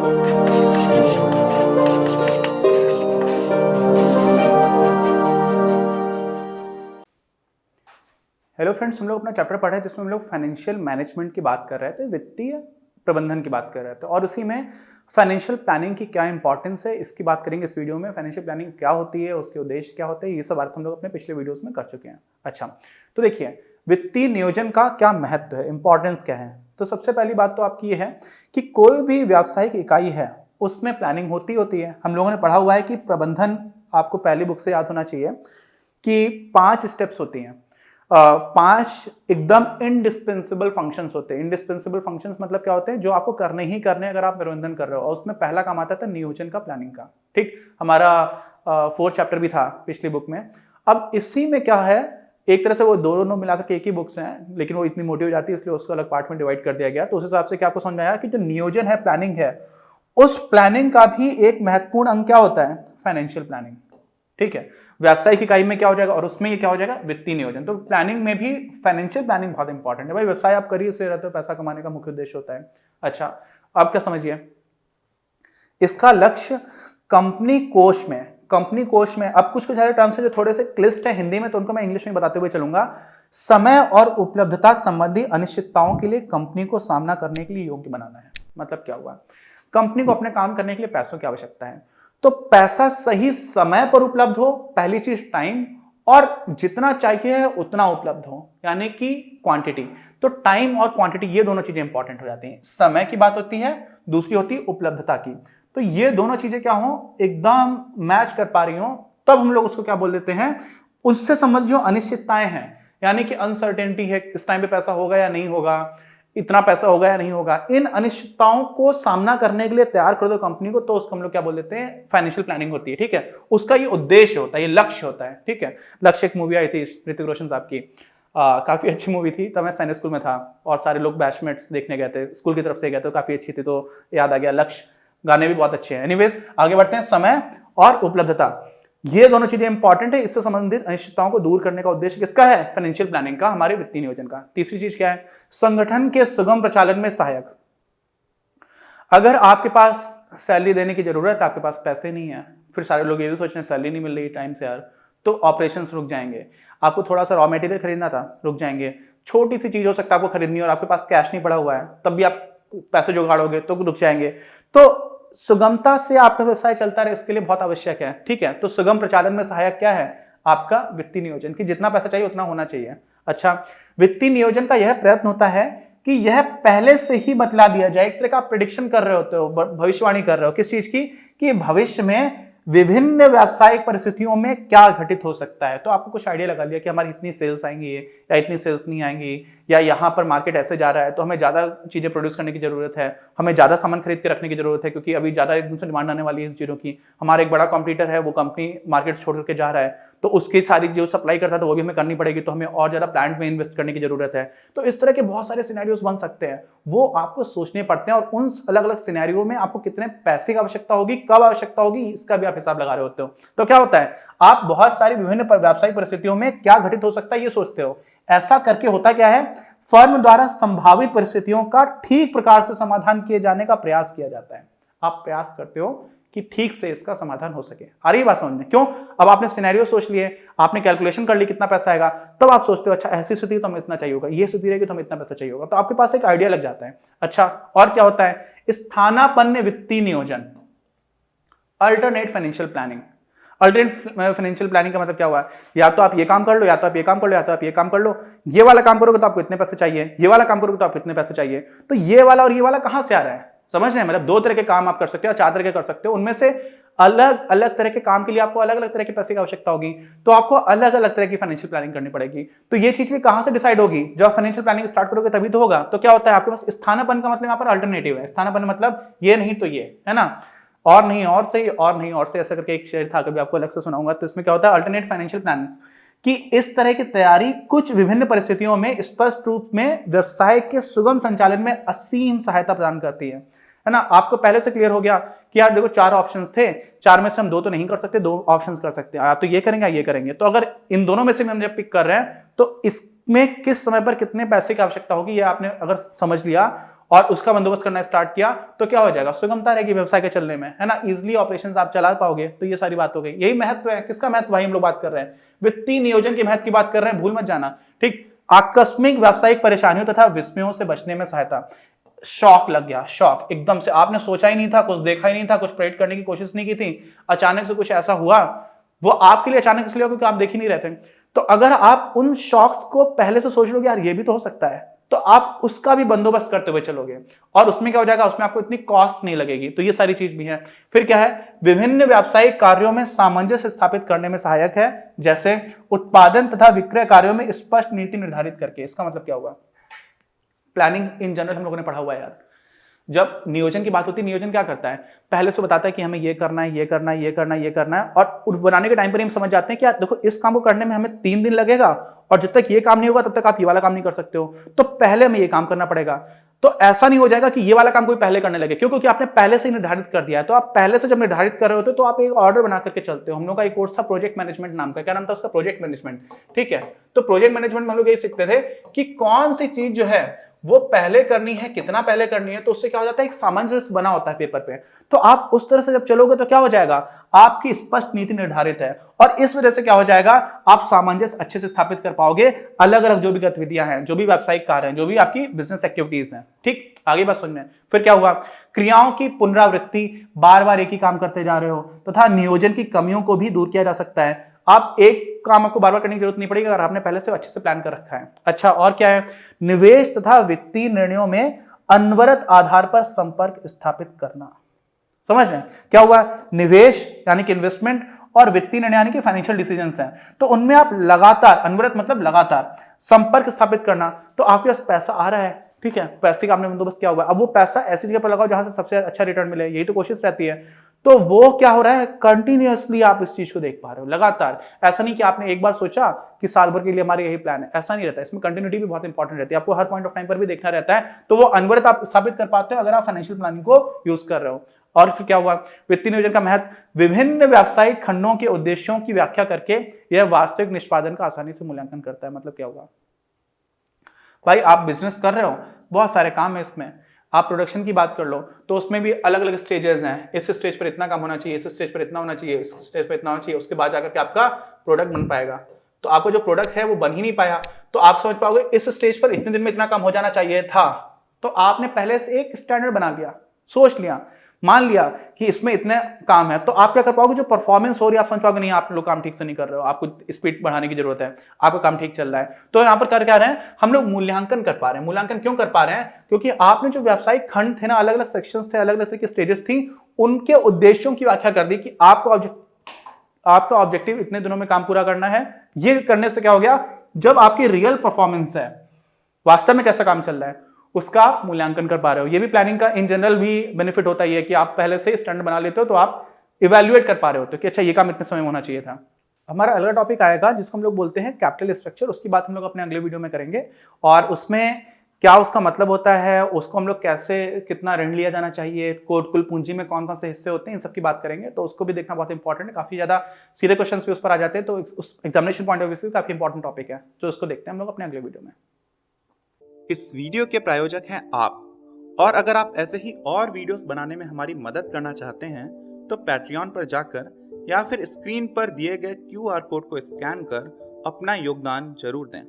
Hello friends, हम लोग अपना चैप्टर पढ़े जिसमें हम लोग फाइनेंशियल मैनेजमेंट की बात कर रहे थे, वित्तीय प्रबंधन की बात कर रहे थे और उसी में फाइनेंशियल प्लानिंग की क्या इंपॉर्टेंस है इसकी बात करेंगे इस वीडियो में। फाइनेंशियल प्लानिंग क्या होती है, उसके उद्देश्य क्या होते हैं, ये सब बात हम लोग अपने पिछले वीडियोस में कर चुके हैं। अच्छा, तो देखिए वित्तीय नियोजन का क्या महत्व है, इंपॉर्टेंस क्या है। तो सबसे पहली बात तो आपकी ये है कि कोई भी व्यावसायिक इकाई है उसमें प्लानिंग होती है। हम लोगों ने पढ़ा हुआ है कि प्रबंधन, आपको पहली बुक से याद होना चाहिए कि 5 स्टेप्स होती हैं। 5 एकदम इंडिस्पेंसिबल फंक्शंस होते हैं। इंडिस्पेंसिबल फंक्शंस मतलब क्या होते हैं, जो आपको करने ही करने अगर आप प्रबंधन कर रहे हो। और उसमें पहला काम आता था नियोजन का, प्लानिंग का। ठीक, हमारा 4th चैप्टर भी था पिछली बुक में। अब इसी में क्या है, एक तरह से वो दोनों मिलाकर के एक ही बुक्स हैं, लेकिन वो इतनी मोटी हो जाती है इसलिए उसको अलग पार्ट में डिवाइड कर दिया गया। तो उस हिसाब से क्या आपको समझ में आया कि जो नियोजन है, प्लानिंग है, उस प्लानिंग का भी एक महत्वपूर्ण अंग क्या होता है, फाइनेंशियल प्लानिंग। ठीक है, व्यावसायिक इकाई में क्या हो जाएगा और उसमें ये क्या हो जाएगा, वित्तीय नियोजन। तो प्लानिंग में भी फाइनेंशियल प्लानिंग बहुत इंपॉर्टेंट है। भाई व्यवसाय आप करिए इसलिए रहते हो, पैसा कमाने का मुख्य उद्देश्य होता है। अच्छा, अब क्या समझिए, इसका लक्ष्य कंपनी कोष में अब कुछ सारे टर्म्स है जो थोड़े से क्लिष्ट है हिंदी में, तो उनको मैं इंग्लिश में बताते हुए चलूंगा। समय और उपलब्धता संबंधी अनिश्चितताओं के लिए कंपनी को सामना करने के लिए योग्य बनाना है। मतलब क्या हुआ, कंपनी को अपने काम करने के लिए पैसों की आवश्यकता है, तो पैसा सही समय पर उपलब्ध हो, पहली चीज टाइम, और जितना चाहिए उतना उपलब्ध हो, यानी कि क्वांटिटी। तो टाइम और क्वांटिटी ये दोनों चीजें इंपॉर्टेंट हो जाती हैं। समय की बात होती है, दूसरी होती है उपलब्धता की। तो ये दोनों चीजें क्या हो, एकदम मैच कर पा रही हो, तब हम लोग उसको क्या बोल देते हैं, उससे संबंधित जो अनिश्चितताएं हैं, यानी कि अनसर्टेनिटी है, इस टाइम पे पैसा होगा या नहीं होगा, इतना पैसा होगा या नहीं होगा, इन अनिश्चितताओं को सामना करने के लिए तैयार कर दो कंपनी को, तो उसको हम लोग क्या बोल देते हैं, फाइनेंशियल प्लानिंग होती है। ठीक है, उसका ये उद्देश्य होता है, ये लक्ष्य होता है। ठीक है, लक्ष्य एक मूवी आई थी ऋतिक रोशन साहब की, काफी अच्छी मूवी थी। तब मैं सैनिक स्कूल में था और सारे लोग बैचमेट्स देखने गए थे, स्कूल की तरफ से गए थे, काफी अच्छी थी, तो याद आ गया लक्ष्य। गाने भी बहुत अच्छे हैं। एनीवेज, आगे बढ़ते हैं। समय और उपलब्धता, ये दोनों चीजें इंपॉर्टेंट है। इससे संबंधित अनिश्चितताओं को दूर करने का उद्देश्य किसका है, फाइनेंशियल प्लानिंग का, हमारे वित्तीय नियोजन का। तीसरी चीज क्या है, संगठन के सुगम प्रचालन में सहायक। अगर आपके पास सैलरी देने की जरूरत है, आपके पास पैसे नहीं है, फिर सारे लोग ये भी सोच रहे हैं सैलरी नहीं मिल रही टाइम से यार, तो ऑपरेशंस रुक जाएंगे। आपको थोड़ा सा रॉ मटेरियल खरीदना था, रुक जाएंगे। छोटी सी चीज हो सकता है आपको खरीदनी और आपके पास कैश नहीं पड़ा हुआ है, तब भी आप पैसे जुगाड़ोगे तो रुक जाएंगे। तो सुगमता से आपका व्यवसाय चलता रहे, इसके लिए बहुत आवश्यक है। ठीक है, तो सुगम प्रचालन में सहायक क्या है, आपका वित्तीय नियोजन, कि जितना पैसा चाहिए उतना होना चाहिए। अच्छा, वित्तीय नियोजन का यह प्रयत्न होता है कि यह पहले से ही बतला दिया जाए, एक तरह का प्रेडिक्शन कर रहे होते हो, भविष्यवाणी कर रहे हो, किस चीज की, कि भविष्य में विभिन्न व्यावसायिक परिस्थितियों में क्या घटित हो सकता है। तो आपको कुछ आइडिया लगा लिया कि हमारी इतनी सेल्स आएंगी या इतनी सेल्स नहीं आएंगी, या यहाँ पर मार्केट ऐसे जा रहा है तो हमें ज्यादा चीजें प्रोड्यूस करने की जरूरत है, हमें ज्यादा सामान खरीद के रखने की जरूरत है, क्योंकि अभी ज्यादा एकदम से डिमांड आने वाली है इन चीजों की। हमारा एक बड़ा कॉम्पिटिटर है, वो कंपनी मार्केट छोड़ करके जा रहा है, तो उसकी सारी जो सप्लाई करता है तो वो भी हमें करनी पड़ेगी, तो हमें और ज्यादा प्लांट में इन्वेस्ट करने की जरूरत है। तो इस तरह के बहुत सारे सिनेरियोस बन सकते हैं, वो आपको सोचने पड़ते हैं, और उन अलग अलग सिनेरियो में आपको कितने पैसे की आवश्यकता होगी, कब आवश्यकता होगी, इसका भी आप हिसाब लगा रहे होते हो। तो क्या होता है, आप बहुत सारी विभिन्न व्यावसायिक परिस्थितियों में क्या घटित हो सकता है ये सोचते हो। ऐसा करके होता क्या है, फर्म द्वारा संभावित परिस्थितियों का ठीक प्रकार से समाधान किए जाने का प्रयास किया जाता है। आप प्रयास करते हो कि ठीक से इसका समाधान हो सके। आ रही बात समझ में? क्यों, अब आपने सिनेरियो सोच लिए, आपने कैलकुलेशन कर ली कितना पैसा आएगा, तब आप सोचते हो अच्छा ऐसी स्थिति तो हमें इतना चाहिए होगा, ये स्थिति रहेगी तो हमें इतना पैसा चाहिए होगा, तो आपके पास एक आइडिया लग जाता है। अच्छा, और क्या होता है, स्थानापन्न वित्तीय नियोजन, alternate financial planning. Alternate financial planning का मतलब क्या हुआ, या तो आप ये काम कर लो, या तो आप ये काम कर लो, या तो आप ये काम कर लो। ये वाला काम करोगे तो आपको इतने पैसे चाहिए, ये वाला काम करोगे तो आपको इतने पैसे चाहिए। तो ये वाला और ये वाला कहां से आ रहा है, समझ रहे हैं? मतलब 2 तरह के काम आप कर सकते हो, 4 तरह के कर सकते हो, उनमें से अलग अलग तरह के काम के लिए आपको अलग अलग तरह के पैसे की आवश्यकता होगी, तो आपको अलग अलग तरह की फाइनेंशियल प्लानिंग करनी पड़ेगी। तो ये चीज भी कहां से डिसाइड होगी, जब आप फाइनेंशियल प्लानिंग स्टार्ट करोगे तभी तो होगा। तो क्या होता है, आपके पास स्थानापन्न का मतलब यहाँ पर अल्टरनेटिव है। स्थानापन्न मतलब ये नहीं तो ये, है ना, और नहीं और से, और नहीं और से, ऐसा करके एक शेर था, कभी आपको अलग से सुनाऊंगा। तो इसमें क्या होता है, अल्टरनेट फाइनेंशियल प्लानिंग कि इस तरह की तैयारी कुछ विभिन्न परिस्थितियों में स्पष्ट रूप में व्यवसाय के सुगम संचालन में असीम सहायता प्रदान करती है ना। आपको पहले से क्लियर हो गया कि यार देखो 4 ऑप्शंस थे, 4 में से हम 2 तो नहीं कर सकते, 2 ऑप्शंस कर सकते हैं, या तो ये करेंगे या ये करेंगे। तो अगर इन दोनों में से हम जब पिक कर रहे हैं तो इसमें किस समय पर कितने पैसे की आवश्यकता होगी ये आपने अगर समझ लिया, और उसका बंदोबस्त करना स्टार्ट किया तो क्या हो जाएगा, सुगमता रहेगी व्यवसाय के चलने में, है ना, इजिली ऑपरेशंस आप चला पाओगे। तो ये सारी बात हो गई। यही महत्व है। किसका महत्व भाई हम लोग बात कर रहे हैं, वित्तीय नियोजन के महत्व की बात कर रहे हैं, भूल मत जाना। ठीक, आकस्मिक व्यावसायिक परेशानियों तथा विस्मयों से बचने में सहायता। शॉक लग गया, शॉक एकदम से, आपने सोचा ही नहीं था, कुछ देखा ही नहीं था, कुछ प्रेडिक्ट करने की कोशिश नहीं की थी, अचानक से कुछ ऐसा हुआ, वो आपके लिए अचानक इसलिए क्योंकि आप देख ही नहीं रहते। तो अगर आप उन शॉक्स को पहले से सोच लोगे यार ये भी तो हो सकता है, तो आप उसका भी बंदोबस्त करते हुए चलोगे और उसमें क्या हो जाएगा, उसमें आपको इतनी कॉस्ट नहीं लगेगी। तो ये सारी चीज भी है। फिर क्या है, विभिन्न व्यावसायिक कार्यों में सामंजस्य स्थापित करने में सहायक है, जैसे उत्पादन तथा विक्रय कार्यों में स्पष्ट नीति निर्धारित करके। इसका मतलब क्या हुआ, प्लानिंग इन जनरल हम लोगों ने पढ़ा हुआ है यार। जब नियोजन की बात होती है, नियोजन क्या करता है, पहले से बताता है कि हमें ये करना है, ये करना है, ये करना है, ये करना है, और उस बनाने के टाइम पर हम समझ जाते हैं कि यार देखो इस काम को करने में हमें 3 दिन लगेगा और जब तक ये काम नहीं होगा तब तक आप ये वाला काम नहीं कर सकते हो, तो पहले हमें ये काम करना पड़ेगा। तो ऐसा नहीं हो जाएगा कि ये वाला काम कोई पहले करने लगे, क्यों, क्योंकि आपने पहले से ही निर्धारित कर दिया है। तो आप पहले से जब निर्धारित कर रहे होते तो आप एक ऑर्डर बना करके चलते हो। हम लोग का एक कोर्स था प्रोजेक्ट मैनेजमेंट नाम का, क्या नाम था उसका, प्रोजेक्ट मैनेजमेंट। ठीक है, तो प्रोजेक्ट मैनेजमेंट में हम लोग यही सीखते थे कि कौन सी चीज जो है वो पहले करनी है, कितना पहले करनी है, तो उससे क्या हो जाता है, एक सामंजस्य बना होता है पेपर पे। तो आप उस तरह से जब चलोगे तो क्या हो जाएगा, आपकी स्पष्ट नीति निर्धारित है और इस वजह से क्या हो जाएगा, आप सामंजस्य अच्छे से स्थापित कर पाओगे अलग अलग जो भी गतिविधियां हैं, जो भी व्यावसायिक कार्य हैं, जो भी आपकी बिजनेस एक्टिविटीज हैं। ठीक, आगे बात समझ में। फिर क्या हुआ, क्रियाओं की पुनरावृत्ति, बार बार एक ही काम करते जा रहे हो, तथा नियोजन की कमियों को भी दूर किया जा सकता है। आप एक काम आपको बार बार करने की जरूरत नहीं पड़ेगी अगर आपने पहले से अच्छे से प्लान कर रखा है। अच्छा, और क्या है, निवेश तथा वित्तीय निर्णयों में अनवरत आधार पर संपर्क स्थापित करना। समझ रहे हैं क्या हुआ, निवेश यानी कि इन्वेस्टमेंट और वित्तीय निर्णय यानी कि फाइनेंशियल डिसीजंस हैं, तो उनमें आप लगातार, अनवरत मतलब लगातार संपर्क स्थापित करना। तो आपके पास पैसा आ रहा है, ठीक है, पैसे का आपने बंदोबस्त किया हुआ है, अब वो पैसा ऐसी जगह पर लगाओ जहां से सबसे अच्छा रिटर्न मिले, यही तो कोशिश रहती है। तो वो क्या हो रहा है, कंटिन्यूअसली आप इस चीज को देख पा रहे हो लगातार। ऐसा नहीं कि आपने एक बार सोचा कि साल भर के लिए हमारे यही प्लान है, ऐसा नहीं रहता। इसमें कंटिन्यूटी भी बहुत इंपॉर्टेंट रहती है, आपको हर पॉइंट ऑफ टाइम पर भी देखना रहता है। तो वो अनवरत आप स्थापित कर पाते हो अगर आप फाइनेंशियल प्लानिंग को यूज कर रहे हो। और फिर क्या हुआ, वित्तीय नियोजन का महत्व, विभिन्न व्यावसायिक खंडों के उद्देश्यों की व्याख्या करके यह वास्तविक निष्पादन का आसानी से मूल्यांकन करता है। मतलब क्या हुआ भाई, आप बिजनेस कर रहे हो, बहुत सारे काम है इसमें, आप प्रोडक्शन की बात कर लो तो उसमें भी अलग अलग स्टेजेस हैं, इस स्टेज पर इतना काम होना चाहिए, इस स्टेज पर इतना होना चाहिए, इस स्टेज पर इतना होना चाहिए, उसके बाद जाकर के आपका प्रोडक्ट बन पाएगा। तो आपको जो प्रोडक्ट है वो बन ही नहीं पाया, तो आप समझ पाओगे इस स्टेज पर इतने दिन में इतना काम हो जाना चाहिए था। तो आपने पहले से एक स्टैंडर्ड बना लिया, सोच लिया, मान लिया कि इसमें इतने काम है, तो आप क्या कर पाओगे, जो परफॉर्मेंस हो रही है आप समझ पाओगे नहीं आप लोग काम ठीक से नहीं कर रहे हो, आपको स्पीड बढ़ाने की जरूरत है, आपका काम ठीक चल रहा है। तो यहाँ पर कर क्या रहे हैं हम लोग, मूल्यांकन कर पा रहे हैं। मूल्यांकन क्यों कर पा रहे हैं, क्योंकि आपने जो व्यावसायिक खंड थे ना, अलग अलग सेक्शंस थे, अलग अलग तरह की स्टेजेस थी, उनके उद्देश्यों की व्याख्या कर दी कि आपका ऑब्जेक्टिव इतने दिनों में काम पूरा करना है। ये करने से क्या हो गया, जब आपकी रियल परफॉर्मेंस है, वास्तव में कैसा काम चल रहा है, उसका आप मूल्यांकन कर पा रहे हो। ये भी प्लानिंग का इन जनरल भी बेनिफिट होता है कि आप पहले से स्टैंडर्ड बना लेते हो, तो आप इवैल्यूएट कर पा रहे हो कि अच्छा ये काम इतने समय में होना चाहिए था। हमारा अगला टॉपिक आएगा जिसको हम लोग बोलते हैं कैपिटल स्ट्रक्चर, उसकी बात हम लोग अपने अगले वीडियो में करेंगे, और उसमें क्या उसका मतलब होता है, उसको हम लोग कैसे, कितना ऋण लिया जाना चाहिए, कुल पूंजी में कौन कौन से हिस्से होते हैं, इन सब की बात करेंगे। तो उसको भी देखना बहुत इंपॉर्टेंट है, काफी ज्यादा सीधे क्वेश्चन भी उस पर आ जाते हैं, तो उस एग्जामिनेशन पॉइंट ऑफ व्यू से काफी इंपॉर्टेंट टॉपिक है, तो उसको देखते हैं हम लोग अपने अगले वीडियो में। इस वीडियो के प्रायोजक हैं आप, और अगर आप ऐसे ही और वीडियोस बनाने में हमारी मदद करना चाहते हैं तो पैट्रियन पर जाकर या फिर स्क्रीन पर दिए गए QR कोड को स्कैन कर अपना योगदान जरूर दें।